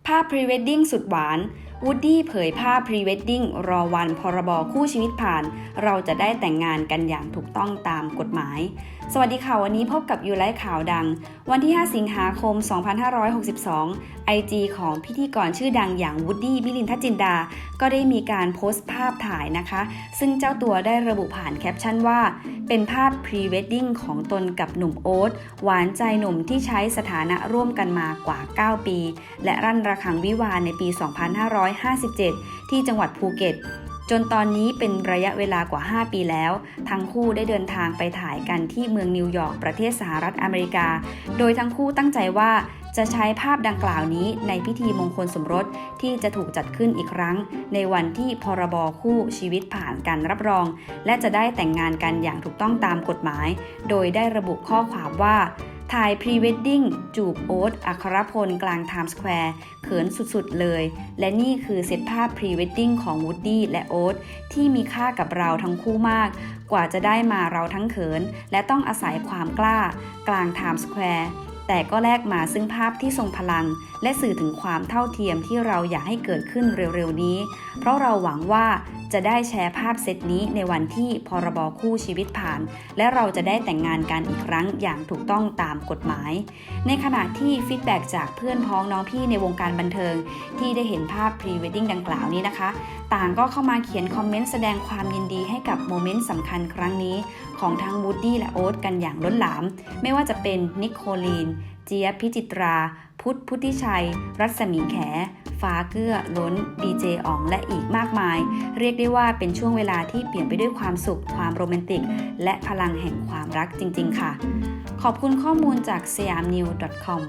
ภาพพรีเวดดิ้งสุดหวานวูดดี้เผยภาพพรีเวดดิ้งรอวันพรบคู่ชีวิตผ่านเราจะได้แต่งงานกันอย่างถูกต้องตามกฎหมายสวัสดีค่ะวันนี้พบกับยูไลฟ์ข่าวดังวันที่5สิงหาคม2562 IG ของพิธีกรชื่อดังอย่างวูดดี้มิลินทจินดาก็ได้มีการโพสต์ภาพถ่ายนะคะซึ่งเจ้าตัวได้ระบุผ่านแคปชั่นว่าเป็นภาพพรีเวดดิ้งของตนกับหนุ่มโอ๊ตหวานใจหนุ่มที่ใช้สถานะร่วมกันมากว่า9ปีและรั่นระฆังวิวาห์ในปี2557ที่จังหวัดภูเก็ตจนตอนนี้เป็นระยะเวลากว่า5ปีแล้วทั้งคู่ได้เดินทางไปถ่ายกันที่เมืองนิวยอร์กประเทศสหรัฐอเมริกาโดยทั้งคู่ตั้งใจว่าจะใช้ภาพดังกล่าวนี้ในพิธีมงคลสมรสที่จะถูกจัดขึ้นอีกครั้งในวันที่พรบคู่ชีวิตผ่านการรับรองและจะได้แต่งงานกันอย่างถูกต้องตามกฎหมายโดยได้ระบุข้อความว่าถ่ายพรีเวดดิ้งจูบโอ๊ตอัครพลกลางไทม์สแควร์เขินสุดๆเลยและนี่คือเซตภาพพรีเวดดิ้งของวูดดี้และโอ๊ตที่มีค่ากับเราทั้งคู่มากกว่าจะได้มาเราทั้งเขินและต้องอาศัยความกล้ากลางไทม์สแควร์แต่ก็แลกมาซึ่งภาพที่ทรงพลังและสื่อถึงความเท่าเทียมที่เราอยากให้เกิดขึ้นเร็วๆนี้เพราะเราหวังว่าจะได้แชร์ภาพเซตนี้ในวันที่พรบคู่ชีวิตผ่านและเราจะได้แต่งงานกันอีกครั้งอย่างถูกต้องตามกฎหมายในขณะที่ฟีดแบ็กจากเพื่อนพ้องน้องพี่ในวงการบันเทิงที่ได้เห็นภาพพรีเวดดิ้งดังกล่าวนี้นะคะต่างก็เข้ามาเขียนคอมเมนต์แสดงความยินดีให้กับโมเมนต์สำคัญครั้งนี้ของทั้งวูดดี้และโอ๊ตกันอย่างล้นหลามไม่ว่าจะเป็นนิโคลีนเจี๊ยบพิจิตราพุทธิชัยรัศมีแขฟ้าเกื้อล้นดีเจอ๋องและอีกมากมายเรียกได้ว่าเป็นช่วงเวลาที่เปลี่ยนไปด้วยความสุขความโรแมนติกและพลังแห่งความรักจริงๆค่ะขอบคุณข้อมูลจาก siamnews.com